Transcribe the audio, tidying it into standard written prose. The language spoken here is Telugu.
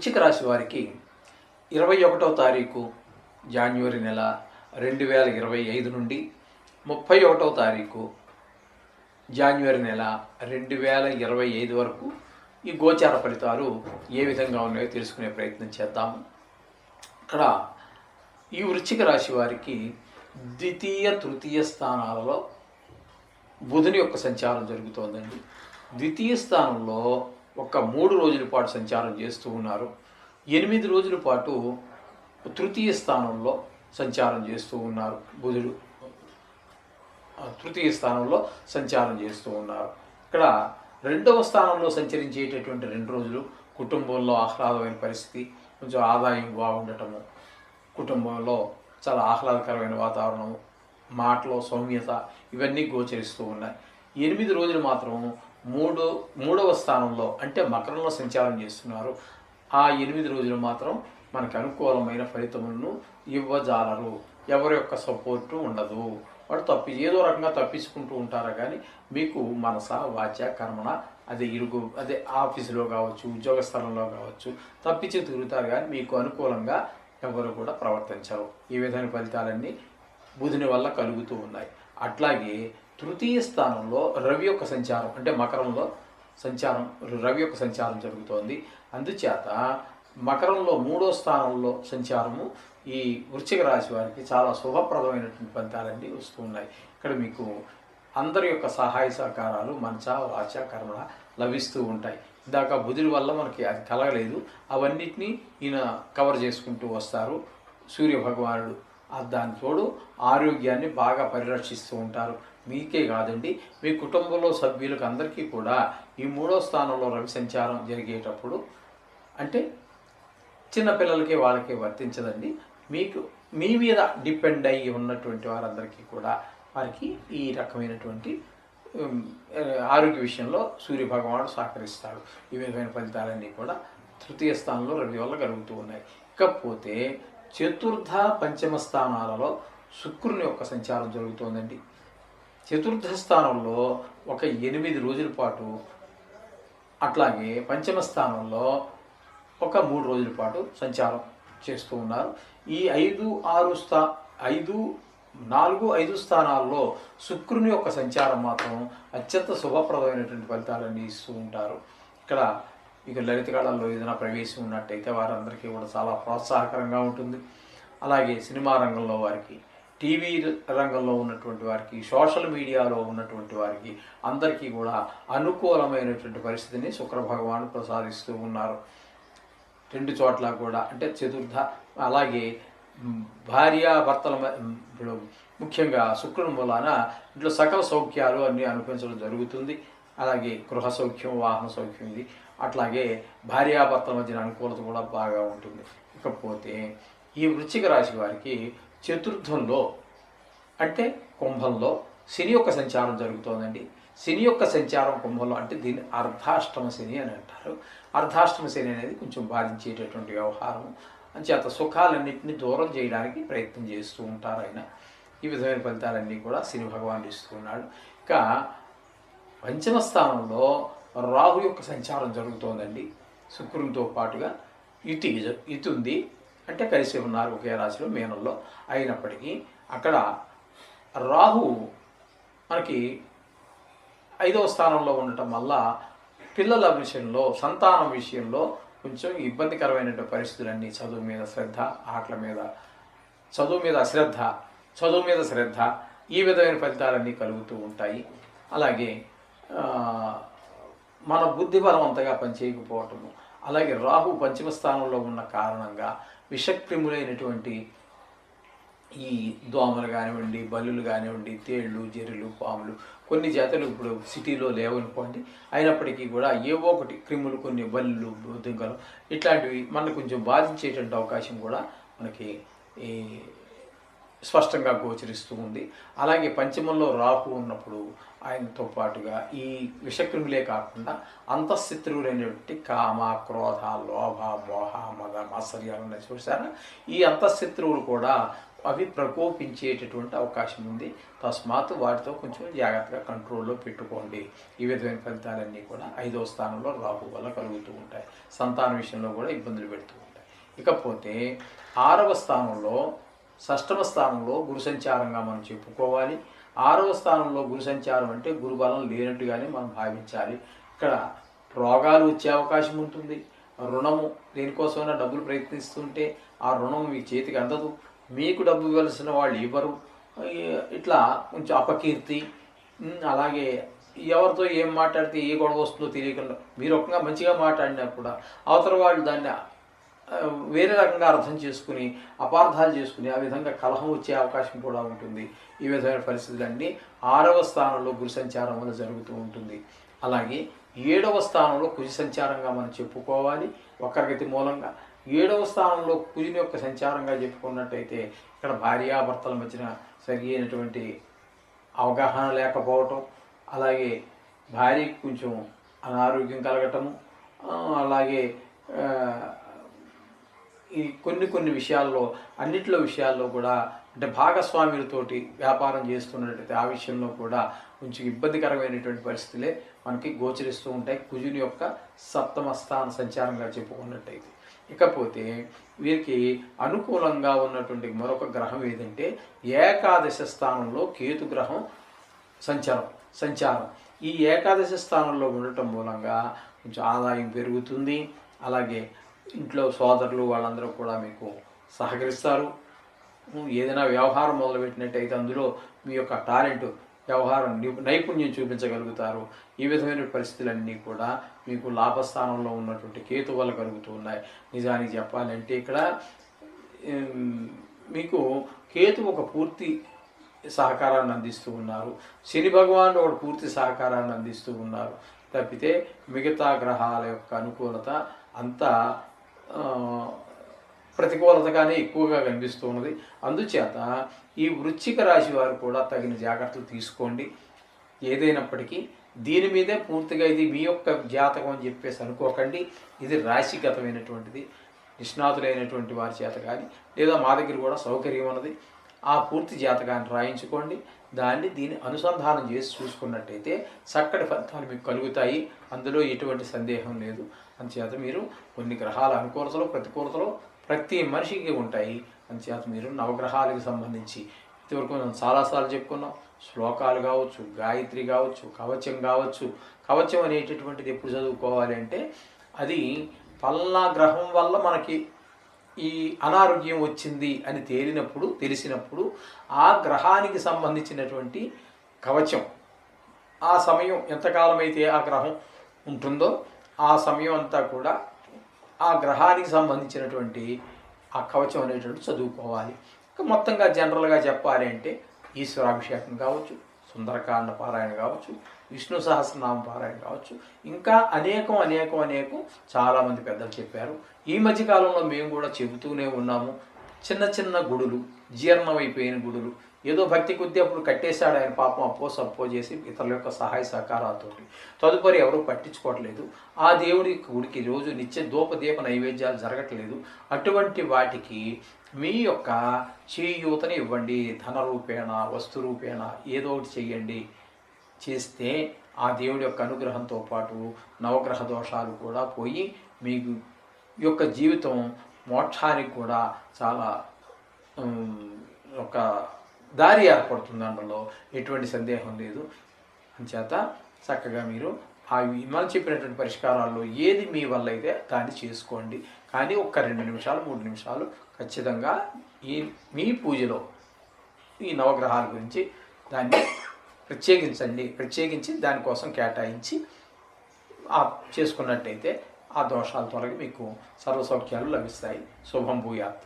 వృశ్చిక రాశి వారికి 21వ తారీఖు జాన్యువరి నెల 2025 నుండి 31వ తారీఖు జాన్యువరి నెల 2025 వరకు ఈ గోచార ఫలితాలు ఏ విధంగా ఉన్నాయో తెలుసుకునే ప్రయత్నం చేద్దాము. ఇక్కడ ఈ వృశ్చిక రాశి వారికి ద్వితీయ తృతీయ స్థానాలలో బుధుని యొక్క సంచారం జరుగుతోందండి. ద్వితీయ స్థానంలో ఒక 3 రోజుల పాటు సంచారం చేస్తూ ఉన్నారు. 8 రోజుల పాటు తృతీయ స్థానంలో సంచారం చేస్తూ ఉన్నారు. బుధుడు తృతీయ స్థానంలో సంచారం చేస్తూ ఉన్నారు. ఇక్కడ 2వ స్థానంలో సంచరించేటటువంటి 2 రోజులు కుటుంబంలో ఆహ్లాదమైన పరిస్థితి, కొంచెం ఆదాయం బాగుండటము, కుటుంబంలో చాలా ఆహ్లాదకరమైన వాతావరణము, మాటలో సౌమ్యత ఇవన్నీ గోచరిస్తూ ఉన్నాయి. 8 రోజులు మాత్రం మూడవ స్థానంలో అంటే మకరంలో సంచారం చేస్తున్నారు. ఆ 8 రోజులు మాత్రం మనకు అనుకూలమైన ఫలితములను ఇవ్వజాలరు. ఎవరి యొక్క సపోర్టు ఉండదు. వాడు ఏదో రకంగా తప్పించుకుంటూ ఉంటారా కానీ మీకు మనస వాచ కర్మణ అదే ఆఫీసులో కావచ్చు, ఉద్యోగ స్థలంలో కావచ్చు తప్పించి తిరుగుతారు కానీ మీకు అనుకూలంగా ఎవరు కూడా ప్రవర్తించరు. ఈ విధమైన ఫలితాలన్నీ బుధుని వల్ల కలుగుతూ ఉన్నాయి. అట్లాగే తృతీయ స్థానంలో రవి యొక్క సంచారం అంటే మకరంలో రవి యొక్క సంచారం జరుగుతోంది. అందుచేత మకరంలో 3వ స్థానంలో సంచారము ఈ వృశ్చిక రాశి వారికి చాలా శుభప్రదమైనటువంటి ఫలితాలన్నీ వస్తూ ఉన్నాయి. ఇక్కడ మీకు అందరి యొక్క సహాయ సహకారాలు మనస వాచ కర్మ లభిస్తూ ఉంటాయి. ఇందాక బుధుడి వల్ల మనకి అది కలగలేదు, అవన్నిటినీ ఈయన కవర్ చేసుకుంటూ వస్తారు. సూర్య భగవానుడు దాని తోడు ఆరోగ్యాన్ని బాగా పరిరక్షిస్తూ ఉంటారు. మీకే కాదండి, మీ కుటుంబంలో సభ్యులకు అందరికీ కూడా ఈ 3వ స్థానంలో రవి సంచారం జరిగేటప్పుడు అంటే చిన్నపిల్లలకి వాళ్ళకి వర్తించదండి. మీ మీద డిపెండ్ అయ్యి ఉన్నటువంటి వారందరికీ కూడా వారికి ఈ రకమైనటువంటి ఆరోగ్య విషయంలో సూర్య భగవానుడు సహకరిస్తాడు. ఈ విధమైన ఫలితాలన్నీ కూడా తృతీయ స్థానంలో రవి వల్ల కలుగుతూ ఉన్నాయి. ఇకపోతే చతుర్థ పంచమ స్థానాలలో శుక్రుని యొక్క సంచారం జరుగుతోందండి. చతుర్థ స్థానంలో ఒక 8 రోజుల పాటు, అట్లాగే పంచమ స్థానంలో ఒక 3 రోజుల పాటు సంచారం చేస్తూ ఉన్నారు. ఈ 4, 5 స్థానాల్లో శుక్రుని యొక్క సంచారం మాత్రం అత్యంత శుభప్రదమైనటువంటి ఫలితాలన్నీ ఇస్తూ ఉంటారు. ఇక్కడ ఇక లలిత కళల్లో ఏదైనా ప్రవేశం ఉన్నట్టయితే వారందరికీ కూడా చాలా ప్రోత్సాహకరంగా ఉంటుంది. అలాగే సినిమా రంగంలో వారికి, టీవీ రంగంలో ఉన్నటువంటి వారికి, సోషల్ మీడియాలో ఉన్నటువంటి వారికి అందరికీ కూడా అనుకూలమైనటువంటి పరిస్థితిని శుక్ర భగవాను ప్రసాదిస్తూ ఉన్నారు. 2 చోట్ల కూడా అంటే చతుర్థ, అలాగే భార్యాభర్తల ఇప్పుడు ముఖ్యంగా శుక్రుని మూలాన ఇంట్లో సకల సౌఖ్యాలు అన్నీ అనుభవించడం జరుగుతుంది. అలాగే గృహ సౌఖ్యం, వాహన సౌఖ్యం ఇది. అట్లాగే భార్యాభర్తల మధ్యన అనుకూలత కూడా బాగా ఉంటుంది. ఇకపోతే ఈ వృశ్చిక రాశి వారికి చతుర్థంలో అంటే కుంభంలో శని యొక్క సంచారం జరుగుతోందండి. శని యొక్క సంచారం కుంభంలో అంటే దీన్ని అర్ధాష్టమ శని అని అంటారు. అర్ధాష్టమ శని అనేది కొంచెం బాధించేటటువంటి వ్యవహారం. అంచేత సుఖాలన్నింటినీ దూరం చేయడానికి ప్రయత్నం చేస్తూ ఉంటారు ఆయన. ఈ విధమైన ఫలితాలన్నీ కూడా శని భగవానుడు ఇస్తూ ఉన్నాడు. ఇక పంచమ స్థానంలో రాహు యొక్క సంచారం జరుగుతోందండి. శుక్రునితో పాటుగా ఇటు ఉంది అంటే కలిసి ఉన్నారు ఒకే రాశిలో మీనంలో. అయినప్పటికీ అక్కడ రాహు మనకి 5వ స్థానంలో ఉండటం వల్ల పిల్లల విషయంలో, సంతానం విషయంలో కొంచెం ఇబ్బందికరమైనటువంటి పరిస్థితులన్నీ, చదువు మీద శ్రద్ధ, ఆటల మీద, చదువు మీద అశ్రద్ధ, చదువు మీద శ్రద్ధ, ఈ విధమైన ఫలితాలన్నీ కలుగుతూ ఉంటాయి. అలాగే మన బుద్ధి బలవంతంగా పనిచేయకపోవటము, అలాగే రాహు పంచమ స్థానంలో ఉన్న కారణంగా విషక్రిములైనటువంటి ఈ దోమలు కానివ్వండి, బల్లులు కానివ్వండి, తేళ్ళు, జెర్రులు, పాములు, కొన్ని జాతులు ఇప్పుడు సిటీలో లేవనుకోండి, అయినప్పటికీ కూడా ఏవో ఒకటి క్రిములు, కొన్ని బల్లులు, దుంకలు ఇట్లాంటివి మనకు కొంచెం బాధించేటువంటి అవకాశం కూడా మనకి ఈ స్పష్టంగా గోచరిస్తూ ఉంది. అలాగే పంచమంలో రాహు ఉన్నప్పుడు ఆయనతో పాటుగా ఈ విషక్రిములే కాకుండా అంతఃశత్రువులైనటువంటి కామ, క్రోధ, లోభ, మోహ, మద, మాత్సర్యాలు ఉన్నాయి చూసారా. ఈ అంతఃశత్రువులు కూడా అవి ప్రకోపించేటటువంటి అవకాశం ఉంది. తస్మాత్ వాటితో కొంచెం జాగ్రత్తగా కంట్రోల్లో పెట్టుకోండి. ఈ విధమైన ఫలితాలన్నీ కూడా 5వ స్థానంలో రాహు వల్ల కలుగుతూ ఉంటాయి. సంతాన విషయంలో కూడా ఇబ్బందులు పెడుతూ ఉంటాయి. ఇకపోతే 6వ స్థానంలో, 6వ స్థానంలో గురు సంచారంగా మనం చెప్పుకోవాలి. 6వ స్థానంలో గురు సంచారం అంటే గురుబలం లేనట్టుగానే మనం భావించాలి. ఇక్కడ రోగాలు వచ్చే అవకాశం ఉంటుంది. రుణము, దేనికోసమైనా డబ్బులు ప్రయత్నిస్తుంటే ఆ రుణం మీ చేతికి అందదు. మీకు డబ్బు ఇవ్వాల్సిన వాళ్ళు ఇవ్వరు. ఇట్లా కొంచెం అపకీర్తి, అలాగే ఎవరితో ఏం మాట్లాడితే ఏ గొడవ వస్తుందో తెలియకుండా మీరు ఒక్కగా మంచిగా మాట్లాడినా కూడా అవతల వాళ్ళు దాన్ని వేరే రకంగా అర్థం చేసుకుని అపార్థాలు చేసుకుని ఆ విధంగా కలహం వచ్చే అవకాశం కూడా ఉంటుంది. ఈ విధమైన పరిస్థితులన్నీ 6వ స్థానంలో గురు సంచారం వల్ల జరుగుతూ ఉంటుంది. అలాగే 7వ స్థానంలో కుజ సంచారంగా మనం చెప్పుకోవాలి. వక్రగతి మూలంగా 7వ స్థానంలో కుజుని యొక్క సంచారంగా చెప్పుకున్నట్టయితే ఇక్కడ భార్యాభర్తల మధ్యన సరి అయినటువంటి అవగాహన లేకపోవటం, అలాగే భార్యకి కొంచెం అనారోగ్యం కలగటము, అలాగే ఈ కొన్ని విషయాల్లో, అన్నిట్లో విషయాల్లో కూడా అంటే భాగస్వాములతోటి వ్యాపారం చేస్తున్నట్టయితే ఆ విషయంలో కూడా కొంచెం ఇబ్బందికరమైనటువంటి పరిస్థితులే మనకి గోచరిస్తూ ఉంటాయి కుజుని యొక్క 7వ స్థాన సంచారంగా చెప్పుకున్నట్టయితే. ఇకపోతే వీరికి అనుకూలంగా ఉన్నటువంటి మరొక గ్రహం ఏదంటే ఏకాదశ స్థానంలో కేతు గ్రహం సంచారం. ఈ ఏకాదశ స్థానంలో ఉండటం మూలంగా కొంచెం ఆదాయం పెరుగుతుంది. అలాగే ఇంట్లో సోదరులు వాళ్ళందరూ కూడా మీకు సహకరిస్తారు. ఏదైనా వ్యవహారం మొదలుపెట్టినట్టయితే అందులో మీ యొక్క టాలెంట్, వ్యవహారం నైపుణ్యం చూపించగలుగుతారు. ఈ విధమైన పరిస్థితులన్నీ కూడా మీకు లాభస్థానంలో ఉన్నటువంటి కేతు వల్ల కలుగుతూ ఉన్నాయి. నిజానికి చెప్పాలంటే ఇక్కడ మీకు కేతు ఒక పూర్తి సహకారాన్ని అందిస్తూ ఉన్నారు. శని భగవానుడు ఒక పూర్తి సహకారాన్ని అందిస్తూ ఉన్నారు. తప్పితే మిగతా గ్రహాల యొక్క అనుకూలత అంతా ప్రతికూలతగానే ఎక్కువగా కనిపిస్తూ ఉన్నది. అందుచేత ఈ వృశ్చిక రాశి వారు కూడా తగిన జాగ్రత్తలు తీసుకోండి. ఏదైనప్పటికీ దీని మీదే పూర్తిగా ఇది మీ యొక్క జాతకం అని చెప్పేసి అనుకోకండి. ఇది రాశిగతమైనటువంటిది. నిష్ణాతులైనటువంటి వారి చేత కానీ లేదా మా దగ్గర కూడా సౌకర్యం ఉన్నది. ఆ పూర్తి జాతకాన్ని రాయించుకోండి. దీన్ని అనుసంధానం చేసి చూసుకున్నట్టయితే చక్కటి ఫలితాలు మీకు కలుగుతాయి. అందులో ఎటువంటి సందేహం లేదు. అందుచేత మీరు కొన్ని గ్రహాల అనుకూలతలు, ప్రతికూలతలు ప్రతి మనిషికి ఉంటాయి. అందుచేత మీరు నవగ్రహాలకు సంబంధించి ఇంతవరకు మనం చాలాసార్లు చెప్పుకున్నాం. శ్లోకాలు కావచ్చు, గాయత్రి కావచ్చు, కవచం కావచ్చు. కవచం అనేటటువంటిది ఎప్పుడు చదువుకోవాలి అంటే అది పల్లా గ్రహం వల్ల మనకి ఈ అనారోగ్యం వచ్చింది అని తెలిసినప్పుడు ఆ గ్రహానికి సంబంధించినటువంటి కవచం, ఆ సమయం ఎంతకాలం అయితే ఆ గ్రహం ఉంటుందో ఆ సమయం అంతా కూడా ఆ గ్రహానికి సంబంధించినటువంటి ఆ కవచం అనేటువంటి చదువుకోవాలి. మొత్తంగా జనరల్గా చెప్పాలి అంటే ఈశ్వరాభిషేకం కావచ్చు, సుందరకాండ పారాయణ కావచ్చు, విష్ణు సహస్రనామ పారాయణ కావచ్చు, ఇంకా అనేకం చాలామంది పెద్దలు చెప్పారు. ఈ మధ్యకాలంలో మేము కూడా చెబుతూనే ఉన్నాము. చిన్న గుడులు, జీర్ణమైపోయిన గుడులు, ఏదో భక్తి కొద్దీ అప్పుడు కట్టేశాడు ఆయన, పాపం అప్పో చేసి ఇతరుల యొక్క సహాయ సహకారాలతో తదుపరి ఎవరు పట్టించుకోవట్లేదు. ఆ దేవుడి గుడికి రోజు నిత్య దీప నైవేద్యాలు జరగట్లేదు. అటువంటి వాటికి మీ యొక్క చేయూతని ఇవ్వండి. ధన రూపేణ, వస్తు రూపేణ ఏదో ఒకటి చెయ్యండి. చేస్తే ఆ దేవుడి యొక్క అనుగ్రహంతో పాటు నవగ్రహ దోషాలు కూడా పోయి మీకు యొక్క జీవితం మోక్షానికి కూడా చాలా ఒక దారి ఏర్పడుతుంది. అందులో ఎటువంటి సందేహం లేదు. అంచేత చక్కగా మీరు మనం చెప్పినటువంటి పరిష్కారాల్లో ఏది మీ వల్ల అయితే దాన్ని చేసుకోండి. కానీ ఒక్క 2 నిమిషాలు 3 నిమిషాలు ఖచ్చితంగా మీ పూజలో ఈ నవగ్రహాల గురించి దాన్ని ప్రత్యేకించి దానికోసం కేటాయించి చేసుకున్నట్టయితే ఆ దోషాల తొలగి మీకు సర్వసౌఖ్యాలు లభిస్తాయి. శుభం భూయాత్.